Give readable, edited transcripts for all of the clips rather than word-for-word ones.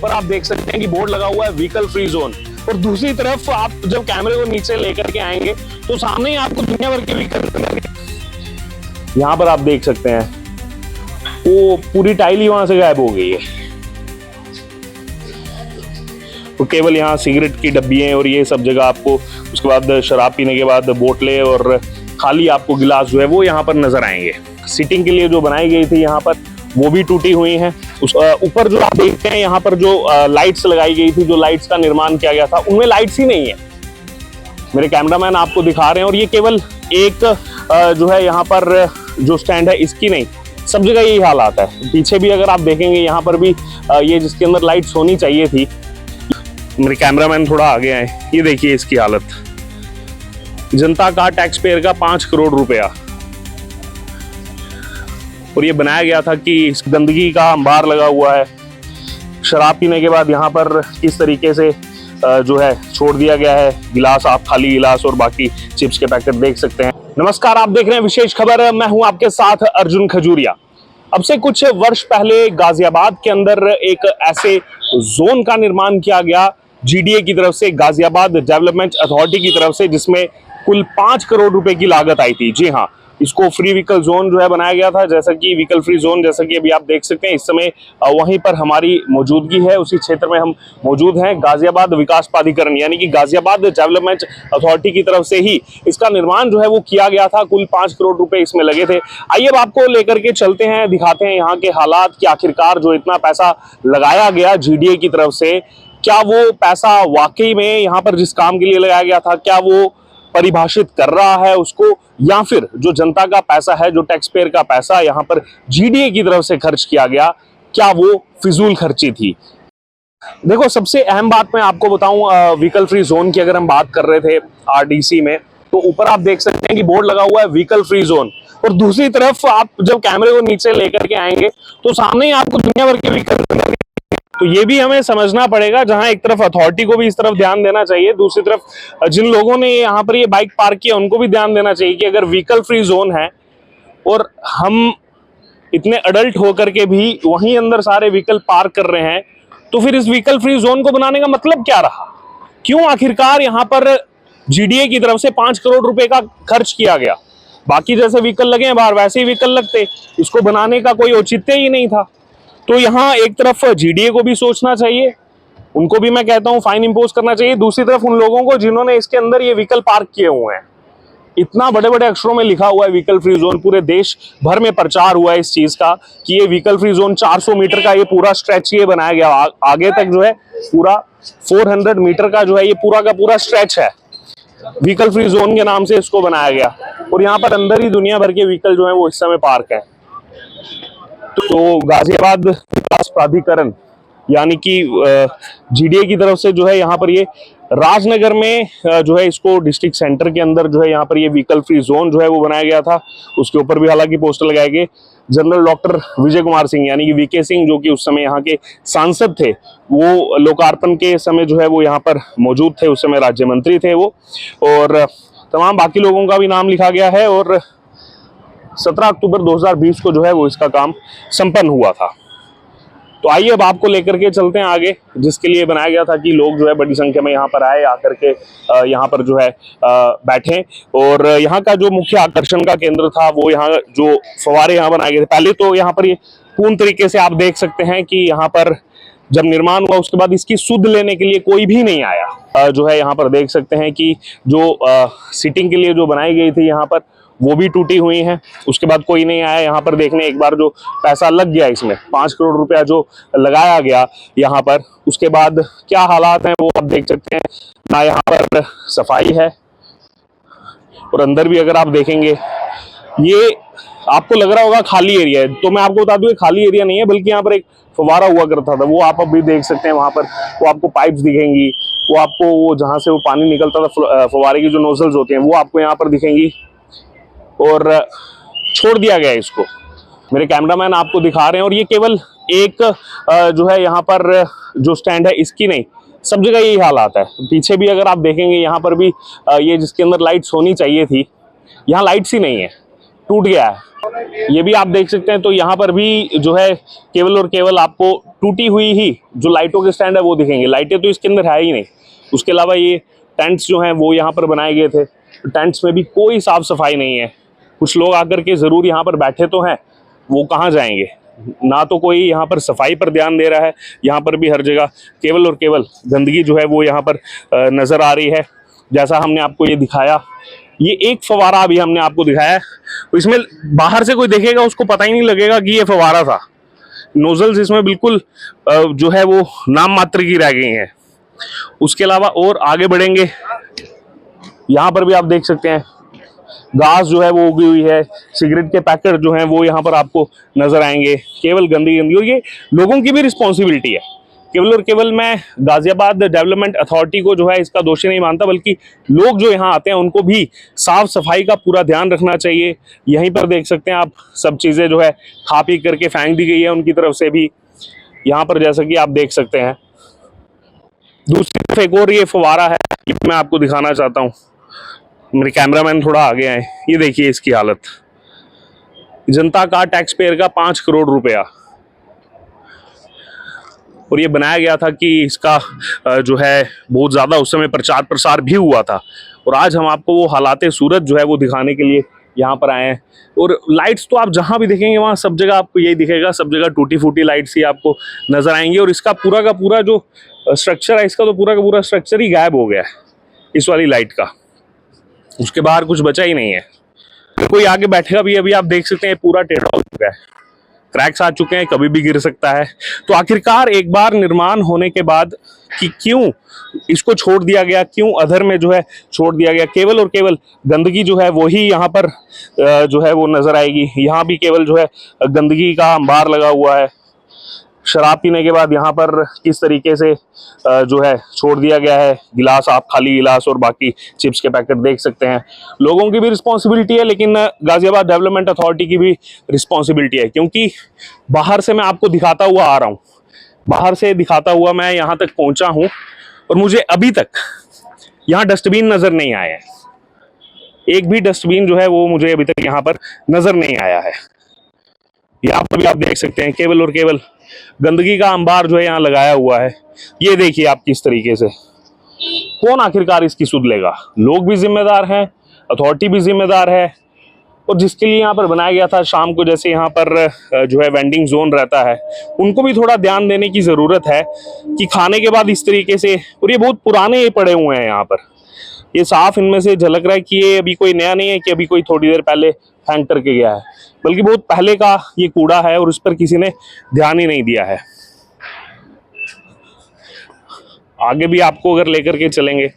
ऊपर आप देख सकते हैं कि बोर्ड लगा हुआ है व्हीकल फ्री जोन, और दूसरी तरफ आप जब कैमरे को नीचे लेकर के आएंगे तो सामने ही आपको दुनिया भर के व्हीकल यहाँ पर आप देख सकते हैं। वो पूरी टाइल ही वहां से गायब हो गई है, तो केवल यहाँ सिगरेट की डब्बियां और ये सब जगह आपको, उसके बाद शराब पीने के बाद बोतलें और खाली आपको गिलास जो है वो यहाँ पर नजर आएंगे। सीटिंग के लिए जो बनाई गई थी यहाँ पर वो भी टूटी हुई हैं। उस ऊपर जो आप देखते हैं यहाँ पर जो लाइट्स लगाई गई थी, जो लाइट्स का निर्माण किया गया था, उनमें लाइट्स ही नहीं है। मेरे कैमरामैन आपको दिखा रहे हैं, और ये केवल एक जो है यहाँ पर जो स्टैंड है इसकी नहीं, सब जगह यही हालात है। पीछे भी अगर आप देखेंगे यहाँ पर भी ये जिसके अंदर लाइट्स होनी चाहिए थी। मेरे कैमरामैन थोड़ा आगे आए, ये देखिए इसकी हालत। जनता का टैक्स पेयर का 5 करोड़ रुपया, और ये बनाया गया था कि इस गंदगी का अंबार लगा हुआ है। शराब पीने के बाद यहाँ पर किस तरीके से जो है छोड़ दिया गया है। गिलास, आप खाली गिलास और बाकी चिप्स के पैकेट देख सकते हैं। नमस्कार, आप देख रहे हैं विशेष खबर। मैं हूं आपके साथ अर्जुन खजूरिया। अब से कुछ वर्ष पहले गाजियाबाद के अंदर एक ऐसे जोन का निर्माण किया गया जीडीए की तरफ से, गाजियाबाद डेवलपमेंट अथॉरिटी की तरफ से, जिसमें कुल 5 करोड़ रुपए की लागत आई थी। जी हाँ, इसको फ्री व्हीकल जोन जो है बनाया गया था, जैसा कि व्हीकल फ्री जोन, जैसा कि अभी आप देख सकते हैं। इस समय वहीं पर हमारी मौजूदगी है, उसी क्षेत्र में हम मौजूद हैं। गाजियाबाद विकास प्राधिकरण यानी कि गाजियाबाद डेवलपमेंट अथॉरिटी की तरफ से ही इसका निर्माण जो है वो किया गया था। कुल 5 करोड़ रुपए इसमें लगे थे। आइए अब आपको लेकर के चलते हैं, दिखाते हैं यहाँ के हालात कि आखिरकार जो इतना पैसा लगाया गया जीडीए की तरफ से, क्या वो पैसा वाकई में यहाँ पर जिस काम के लिए लगाया गया था, क्या वो परिभाषित कर रहा है उसको, या फिर जो जनता का पैसा है, जो टैक्स पेयर का पैसा यहाँ पर जीडीए की तरफ से खर्च किया गया, क्या वो फिजूल खर्ची थी। देखो, सबसे अहम बात मैं आपको बताऊं, व्हीकल फ्री जोन की अगर हम बात कर रहे थे आरडीसी में, तो ऊपर आप देख सकते हैं कि बोर्ड लगा हुआ है व्हीकल फ्री जोन, और दूसरी तरफ आप जब कैमरे को नीचे लेकर के आएंगे तो सामने ही आपको दुनिया भर के व्हीकल। तो ये भी हमें समझना पड़ेगा, जहां एक तरफ अथॉरिटी को भी इस तरफ ध्यान देना चाहिए, दूसरी तरफ जिन लोगों ने यहाँ पर ये बाइक पार्क किया उनको भी ध्यान देना चाहिए कि अगर व्हीकल फ्री जोन है और हम इतने अडल्ट होकर के भी वहीं अंदर सारे व्हीकल पार्क कर रहे हैं, तो फिर इस व्हीकल फ्री जोन को बनाने का मतलब क्या रहा। क्यों आखिरकार यहाँ पर जीडीए की तरफ से 5 करोड़ रुपए का खर्च किया गया। बाकी जैसे व्हीकल लगे हैं बाहर, वैसे ही व्हीकल लगते, इसको बनाने का कोई औचित्य ही नहीं था। तो यहाँ एक तरफ जीडीए को भी सोचना चाहिए, उनको भी मैं कहता हूँ फाइन इंपोज करना चाहिए। दूसरी तरफ उन लोगों को जिन्होंने इसके अंदर ये व्हीकल पार्क किए हुए हैं, इतना बड़े बड़े अक्षरों में लिखा हुआ है व्हीकल फ्री जोन, पूरे देश भर में प्रचार हुआ है इस चीज का कि ये व्हीकल फ्री जोन 400 मीटर का ये पूरा स्ट्रेच ये बनाया गया। आगे तक जो है पूरा 400 मीटर का जो है ये पूरा का पूरा स्ट्रेच है, व्हीकल फ्री जोन के नाम से इसको बनाया गया। और यहाँ पर अंदर ही दुनिया भर के व्हीकल जो है वो इस समय पार्क है। तो गाजियाबाद विकास प्राधिकरण यानी कि जीडीए की तरफ से जो है यहाँ पर ये राजनगर में जो है इसको डिस्ट्रिक्ट सेंटर के अंदर जो है यहाँ पर ये व्हीकल फ्री जोन जो है वो बनाया गया था। उसके ऊपर भी हालांकि पोस्टर लगाए गए। जनरल डॉक्टर विजय कुमार सिंह यानी कि वीके सिंह, जो कि उस समय यहाँ के सांसद थे, वो लोकार्पण के समय जो है वो यहाँ पर मौजूद थे। उस समय राज्य मंत्री थे वो, और तमाम बाकी लोगों का भी नाम लिखा गया है। और 17 अक्टूबर 2020 को जो है वो इसका काम संपन्न हुआ था। तो आइए अब आपको लेकर के चलते हैं आगे, जिसके लिए बनाया गया था कि लोग जो है बड़ी संख्या में यहाँ पर आए, आकर के यहाँ पर जो है बैठे। और यहाँ का जो मुख्य आकर्षण का केंद्र था वो यहाँ जो फव्वारे यहाँ बनाए गए थे। पहले तो यहाँ पर ये पूर्ण तरीके से आप देख सकते हैं कि यहाँ पर जब निर्माण हुआ उसके बाद इसकी सुध लेने के लिए कोई भी नहीं आया। जो है यहाँ पर देख सकते हैं कि जो सीटिंग के लिए जो बनाई गई थी यहाँ पर वो भी टूटी हुई हैं। उसके बाद कोई नहीं आया यहाँ पर देखने। एक बार जो पैसा लग गया इसमें 5 करोड़ रुपया जो लगाया गया यहाँ पर, उसके बाद क्या हालात हैं वो आप देख सकते हैं। ना यहाँ पर सफाई है, और अंदर भी अगर आप देखेंगे ये आपको लग रहा होगा खाली एरिया है, तो मैं आपको बता दूं ये खाली एरिया नहीं है, बल्कि यहाँ पर एक फव्वारा हुआ करता था। वो आप अभी देख सकते हैं, वहां पर वो आपको पाइप्स दिखेंगी, वो आपको वो जहां से वो पानी निकलता था फव्वारे की जो नोजल्स होते हैं वो आपको यहाँ पर दिखेंगी, और छोड़ दिया गया इसको। मेरे कैमरामैन आपको दिखा रहे हैं, और ये केवल एक जो है यहाँ पर जो स्टैंड है इसकी नहीं, सब जगह यही हालात है। पीछे भी अगर आप देखेंगे यहाँ पर भी ये जिसके अंदर लाइट्स होनी चाहिए थी, यहाँ लाइट्स ही नहीं है। टूट गया है। ये भी आप देख सकते हैं। तो यहाँ पर भी जो है केवल और केवल आपको टूटी हुई ही जो लाइटों के स्टैंड है वो दिखेंगे। लाइटें तो इसके अंदर है ही नहीं। उसके अलावा ये टेंट्स जो हैं वो यहाँ पर बनाए गए थे। टेंट्स में भी कोई साफ सफाई नहीं है। कुछ लोग आकर के ज़रूर यहाँ पर बैठे तो हैं, वो कहाँ जाएंगे? ना तो कोई यहाँ पर सफाई पर ध्यान दे रहा है। यहाँ पर भी हर जगह केवल और केवल गंदगी जो है वो यहाँ पर नज़र आ रही है। जैसा हमने आपको ये दिखाया, ये एक फवारा अभी हमने आपको दिखाया है, तो इसमें बाहर से कोई देखेगा उसको पता ही नहीं लगेगा कि ये फवारा था। नोजल्स इसमें बिल्कुल जो है वो नाम मात्र की रह गई हैं। उसके अलावा और आगे बढ़ेंगे, यहाँ पर भी आप देख सकते हैं घास जो है वो उगी हुई है। सिगरेट के पैकेट जो हैं वो यहाँ पर आपको नजर आएंगे। केवल गंदगी गंदगी, और ये लोगों की भी रिस्पॉन्सिबिलिटी है। केवल और केवल मैं गाजियाबाद डेवलपमेंट अथॉरिटी को जो है इसका दोषी नहीं मानता, बल्कि लोग जो यहाँ आते हैं उनको भी साफ सफाई का पूरा ध्यान रखना चाहिए। यहीं पर देख सकते हैं आप, सब चीज़ें जो है खा पी करके फेंक दी गई है उनकी तरफ से भी। यहाँ पर जैसा कि आप देख सकते हैं, दूसरी तरफ एक और ये फवारा है, ये मैं आपको दिखाना चाहता हूँ। मेरे कैमरामैन थोड़ा आगे आए। ये देखिए इसकी हालत, जनता का टैक्स पेयर का 5 करोड़ रुपया, और ये बनाया गया था कि इसका जो है बहुत ज़्यादा उस समय प्रचार प्रसार भी हुआ था। और आज हम आपको वो हालात सूरत जो है वो दिखाने के लिए यहाँ पर आए हैं। और लाइट्स तो आप जहाँ भी देखेंगे वहाँ सब जगह आपको यही दिखेगा, सब जगह टूटी फूटी लाइट्स ही आपको नज़र आएंगी। और इसका पूरा का पूरा जो स्ट्रक्चर है, इसका तो पूरा का पूरा स्ट्रक्चर ही गायब हो गया है इस वाली लाइट का। उसके बाहर कुछ बचा ही नहीं है। कोई आगे बैठेगा भी, अभी आप देख सकते हैं पूरा टेढ़ा हो चुका है, क्रैक्स आ चुके हैं, कभी भी गिर सकता है। तो आखिरकार एक बार निर्माण होने के बाद कि क्यों इसको छोड़ दिया गया, क्यों अधर में जो है छोड़ दिया गया? केवल और केवल गंदगी जो है वही यहाँ पर जो है वो नजर आएगी। यहाँ भी केवल जो है गंदगी का अंबार लगा हुआ है। शराब पीने के बाद यहाँ पर किस तरीके से जो है छोड़ दिया गया है। गिलास, आप खाली गिलास और बाकी चिप्स के पैकेट देख सकते हैं। लोगों की भी रिस्पॉन्सिबिलिटी है, लेकिन गाजियाबाद डेवलपमेंट अथॉरिटी की भी रिस्पॉन्सिबिलिटी है, क्योंकि बाहर से मैं आपको दिखाता हुआ आ रहा हूँ, बाहर से दिखाता हुआ मैं यहाँ तक पहुँचा हूँ, और मुझे अभी तक यहाँ डस्टबिन नज़र नहीं आया है। एक भी डस्टबिन जो है वो मुझे अभी तक यहाँ पर नज़र नहीं आया है। यहाँ पर भी आप देख सकते हैं केवल और केवल गंदगी का अंबार जो है यहाँ लगाया हुआ है। ये देखिए आप किस तरीके से, कौन आखिरकार इसकी सुध लेगा? लोग भी जिम्मेदार हैं, अथॉरिटी भी जिम्मेदार है, और जिसके लिए यहाँ पर बनाया गया था शाम को जैसे यहाँ पर जो है वेंडिंग जोन रहता है, उनको भी थोड़ा ध्यान देने की ज़रूरत है कि खाने के बाद इस तरीके से, और ये बहुत पुराने ये पड़े हुए हैं यहाँ पर, ये साफ इनमें से झलक रहा है कि ये अभी कोई नया नहीं है कि अभी कोई थोड़ी देर पहले फेंक करके गया है, बल्कि बहुत पहले का ये कूड़ा है और उस पर किसी ने ध्यान ही नहीं दिया है। आगे भी आपको अगर लेकर के चलेंगे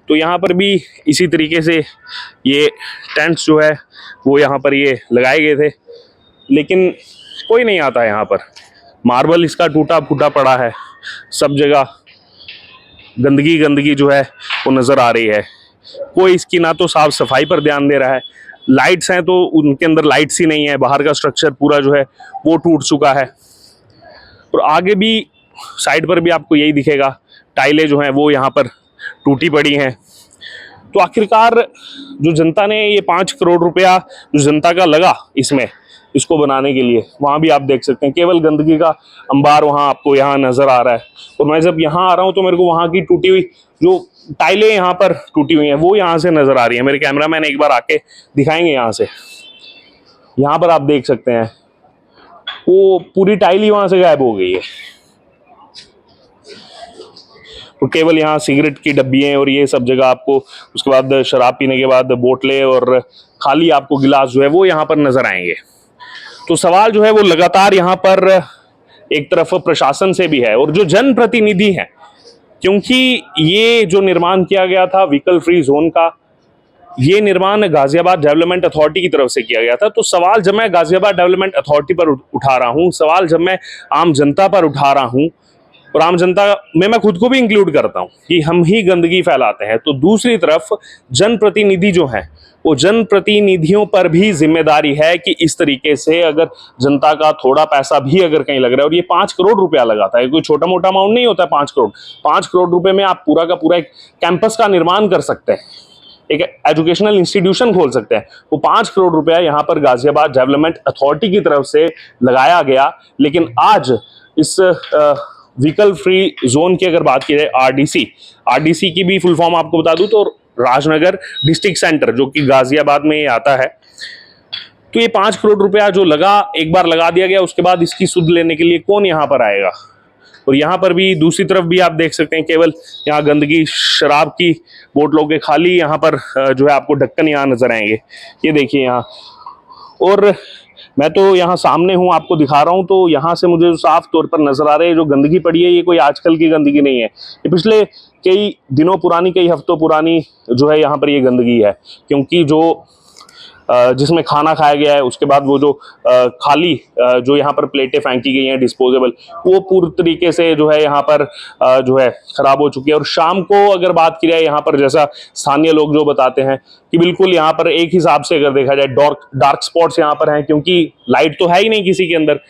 तो यहाँ पर भी इसी तरीके से ये टेंट्स जो है वो यहाँ पर ये लगाए गए थे, लेकिन कोई नहीं आता यहाँ पर। मार्बल इसका टूटा फूटा पड़ा है, सब जगह गंदगी गंदगी जो है वो नज़र आ रही है। कोई इसकी ना तो साफ सफाई पर ध्यान दे रहा है। लाइट्स हैं तो उनके अंदर लाइट्स ही नहीं है, बाहर का स्ट्रक्चर पूरा जो है वो टूट चुका है। और आगे भी साइड पर भी आपको यही दिखेगा, टाइलें जो हैं वो यहाँ पर टूटी पड़ी हैं। तो आखिरकार जो जनता ने ये 5 करोड़ रुपया जो जनता का लगा इसमें, इसको बनाने के लिए, वहाँ भी आप देख सकते हैं केवल गंदगी का अंबार वहाँ आपको यहाँ नज़र आ रहा है। और मैं जब यहाँ आ रहा हूँ तो मेरे को वहाँ की टूटी हुई जो टाइलें यहाँ पर टूटी हुई हैं वो यहाँ से नज़र आ रही है। मेरे कैमरामैन एक बार आके दिखाएंगे यहाँ से। यहाँ पर आप देख सकते हैं वो पूरी टाइल ही वहाँ से गायब हो गई है। तो केवल यहाँ सिगरेट की डब्बियाँ और ये सब जगह आपको, उसके बाद शराब पीने के बाद बोतलें और खाली आपको गिलास जो है वो यहाँ पर नज़र आएंगे। तो सवाल जो है वो लगातार यहाँ पर एक तरफ प्रशासन से भी है और जो जनप्रतिनिधि हैं, क्योंकि ये जो निर्माण किया गया था व्हीकल फ्री जोन का, ये निर्माण गाजियाबाद डेवलपमेंट अथॉरिटी की तरफ से किया गया था। तो सवाल जब मैं गाजियाबाद डेवलपमेंट अथॉरिटी पर उठा रहा हूँ, सवाल जब मैं आम जनता पर उठा रहा हूँ, और आम जनता में मैं खुद को भी इंक्लूड करता हूँ कि हम ही गंदगी फैलाते हैं, तो दूसरी तरफ जनप्रतिनिधि जो हैं वो जनप्रतिनिधियों पर भी जिम्मेदारी है कि इस तरीके से अगर जनता का थोड़ा पैसा भी अगर कहीं लग रहा है, और ये 5 करोड़ रुपया लगा था, ये कोई छोटा मोटा अमाउंट नहीं होता है। 5 करोड़ रुपए में आप पूरा का पूरा एक कैंपस का निर्माण कर सकते हैं। एक एजुकेशनल इंस्टीट्यूशन खोल सकते हैं। वो 5 करोड़ रुपया यहाँ पर गाजियाबाद डेवलपमेंट अथॉरिटी की तरफ से लगाया गया। लेकिन आज इस व्हीकल फ्री जोन की अगर बात की जाए, आरडीसी की भी फुल फॉर्म आपको बता दूं तो राजनगर डिस्ट्रिक्ट सेंटर, जो कि गाजियाबाद में आता है। तो ये 5 करोड़ रुपया जो लगा, एक बार लगा दिया गया, उसके बाद इसकी सुध लेने के लिए कौन यहाँ पर आएगा। और यहाँ पर भी दूसरी तरफ भी आप देख सकते हैं, केवल यहाँ गंदगी, शराब की बोतलों के खाली यहाँ पर जो है आपको ढक्कन यहाँ नजर आएंगे। ये देखिए यहाँ, और मैं तो यहाँ सामने हूँ, आपको दिखा रहा हूँ, तो यहाँ से मुझे साफ तौर पर नजर आ रहे हैं जो गंदगी पड़ी है, ये कोई आजकल की गंदगी नहीं है, ये पिछले कई दिनों पुरानी, कई हफ्तों पुरानी जो है यहाँ पर ये गंदगी है। क्योंकि जो जिसमें खाना खाया गया है, उसके बाद वो जो खाली जो यहाँ पर प्लेटें फेंकी गई हैं डिस्पोजेबल, वो पूरी तरीके से जो है यहाँ पर जो है खराब हो चुकी है। और शाम को अगर बात की जाए यहाँ पर, जैसा स्थानीय लोग जो बताते हैं कि बिल्कुल यहाँ पर एक हिसाब से अगर देखा जाए डार्क स्पॉट्स यहाँ पर हैं, क्योंकि लाइट तो है ही नहीं किसी के अंदर।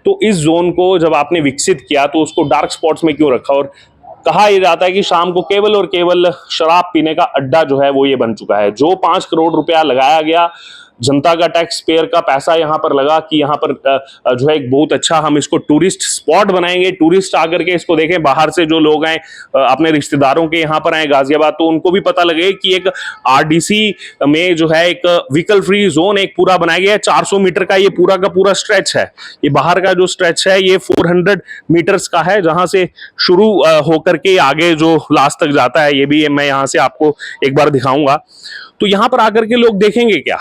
तो इस जोन को जब आपने विकसित किया तो उसको डार्क स्पॉट्स में क्यों रखा। और कहा यह जाता है कि शाम को केवल और केवल शराब पीने का अड्डा जो है वो ये बन चुका है। जो 5 करोड़ रुपया लगाया गया, जनता का टैक्स पेयर का पैसा यहाँ पर लगा कि यहाँ पर जो है एक बहुत अच्छा हम इसको टूरिस्ट स्पॉट बनाएंगे, टूरिस्ट आकर के इसको देखें, बाहर से जो लोग आए अपने रिश्तेदारों के यहाँ पर आए गाजियाबाद, तो उनको भी पता लगे कि एक आरडीसी में जो है एक व्हीकल फ्री जोन एक पूरा बनाया गया है। 400 मीटर का ये पूरा का पूरा स्ट्रेच है। ये बाहर का जो स्ट्रेच है ये 400 मीटर्स का है, जहां से शुरू होकर के आगे जो लास्ट तक जाता है, ये भी मैं यहाँ से आपको एक बार दिखाऊंगा। तो यहाँ पर आकर के लोग देखेंगे क्या,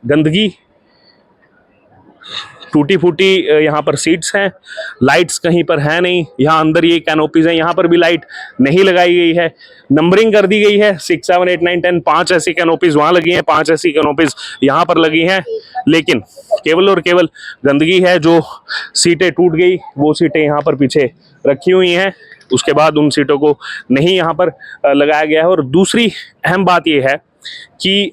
गंदगी, टूटी फूटी यहाँ पर सीट्स हैं, लाइट्स कहीं पर है नहीं। यहाँ अंदर ये कैनोपीज हैं, यहाँ पर भी लाइट नहीं लगाई गई है। नंबरिंग कर दी गई है 6, 7, 8, 9, 10, 5 ऐसी कैनोपीज वहां लगी हैं, 5 ऐसी कैनोपीज यहाँ पर लगी हैं। लेकिन केवल और केवल गंदगी है। जो सीटें टूट गई वो सीटें यहाँ पर पीछे रखी हुई हैं, उसके बाद उन सीटों को नहीं यहाँ पर लगाया गया है। और दूसरी अहम बात यह है कि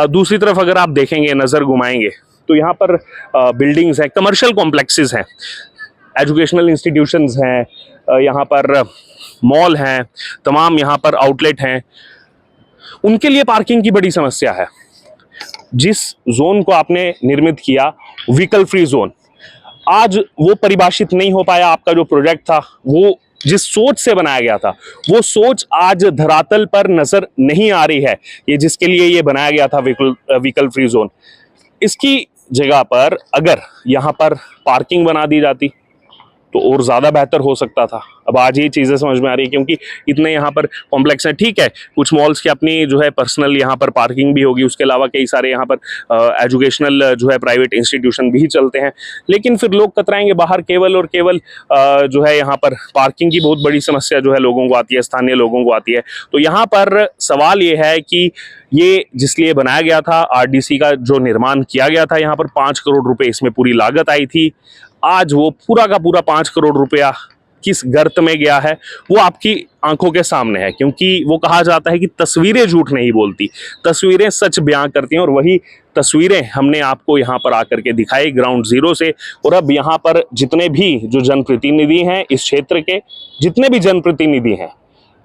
दूसरी तरफ अगर आप देखेंगे, नजर घुमाएंगे, तो यहाँ पर बिल्डिंग्स हैं, कमर्शियल कॉम्प्लेक्सेस हैं, एजुकेशनल इंस्टीट्यूशंस हैं, यहाँ पर मॉल हैं, तमाम यहाँ पर आउटलेट हैं। उनके लिए पार्किंग की बड़ी समस्या है। जिस जोन को आपने निर्मित किया व्हीकल फ्री जोन, आज वो परिभाषित नहीं हो पाया। आपका जो प्रोजेक्ट था, वो जिस सोच से बनाया गया था, वो सोच आज धरातल पर नजर नहीं आ रही है। ये जिसके लिए ये बनाया गया था व्हीकल फ्री जोन, इसकी जगह पर अगर यहाँ पर पार्किंग बना दी जाती तो और ज़्यादा बेहतर हो सकता था। अब आज ये चीज़ें समझ में आ रही है, क्योंकि इतने यहाँ पर कॉम्प्लेक्स हैं। ठीक है, कुछ मॉल्स की अपनी जो है पर्सनल यहाँ पर पार्किंग भी होगी, उसके अलावा कई सारे यहाँ पर एजुकेशनल जो है प्राइवेट इंस्टीट्यूशन भी चलते हैं, लेकिन फिर लोग कतराएंगे बाहर। केवल और केवल जो है यहाँ पर पार्किंग की बहुत बड़ी समस्या जो है लोगों को आती है, स्थानीय लोगों को आती है। तो यहाँ पर सवाल ये है कि ये जिसलिए बनाया गया था, आरडीसी का जो निर्माण किया गया था, यहाँ पर 5 करोड़ रुपए इसमें पूरी लागत आई थी। आज वो पूरा का पूरा 5 करोड़ रुपया किस गर्त में गया है वो आपकी आंखों के सामने है। क्योंकि वो कहा जाता है कि तस्वीरें झूठ नहीं बोलती, तस्वीरें सच बयां करती हैं। और वही तस्वीरें हमने आपको यहाँ पर आकर के दिखाई ग्राउंड जीरो से। और अब यहाँ पर जितने भी जो जनप्रतिनिधि हैं, इस क्षेत्र के जितने भी जनप्रतिनिधि हैं,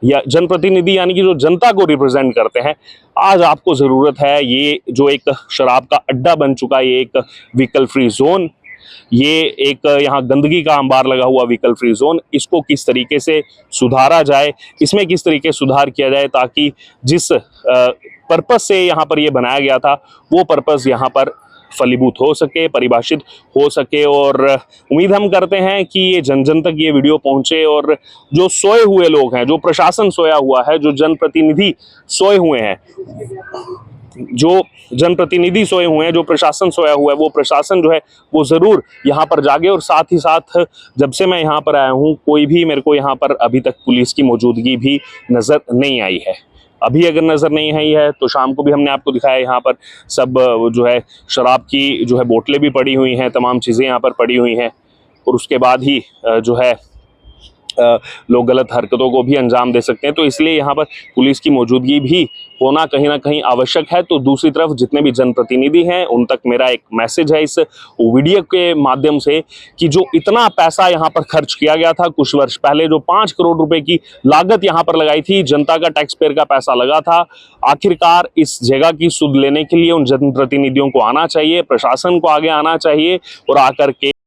या जनप्रतिनिधि यानी कि जो जनता को रिप्रेजेंट करते हैं, आज आपको जरूरत है ये जो एक शराब का अड्डा बन चुका है, ये एक व्हीकल फ्री जोन, ये एक यहाँ गंदगी का अंबार लगा हुआ व्हीकल फ्री जोन, इसको किस तरीके से सुधारा जाए, इसमें किस तरीके से सुधार किया जाए, ताकि जिस पर्पस से यहाँ पर ये बनाया गया था वो पर्पस यहाँ पर फलीभूत हो सके, परिभाषित हो सके। और उम्मीद हम करते हैं कि ये जन जन तक ये वीडियो पहुंचे, और जो सोए हुए लोग हैं, जो प्रशासन सोया हुआ है, जो जनप्रतिनिधि सोए हुए हैं, जो जनप्रतिनिधि सोए हुए हैं, जो प्रशासन सोया हुआ है, वो प्रशासन जो है वो जरूर यहाँ पर जागे। और साथ ही साथ जब से मैं यहाँ पर आया हूँ, कोई भी मेरे को यहाँ पर अभी तक पुलिस की मौजूदगी भी नजर नहीं आई है। अभी अगर नजर नहीं आई है तो शाम को भी हमने आपको दिखाया, यहाँ पर सब जो है शराब की जो है बोतलें भी पड़ी हुई हैं, तमाम चीज़ें यहाँ पर पड़ी हुई हैं। और उसके बाद ही जो है लोग गलत हरकतों को भी अंजाम दे सकते हैं। तो इसलिए यहाँ पर पुलिस की मौजूदगी भी होना कहीं ना कहीं आवश्यक है। तो दूसरी तरफ जितने भी जनप्रतिनिधि हैं उन तक मेरा एक मैसेज है इस वीडियो के माध्यम से कि जो इतना पैसा यहाँ पर खर्च किया गया था कुछ वर्ष पहले, जो 5 करोड़ रुपए की लागत यहाँ पर लगाई थी, जनता का टैक्स पेयर का पैसा लगा था, आखिरकार इस जगह की सुध लेने के लिए उन जनप्रतिनिधियों को आना चाहिए, प्रशासन को आगे आना चाहिए और आकर के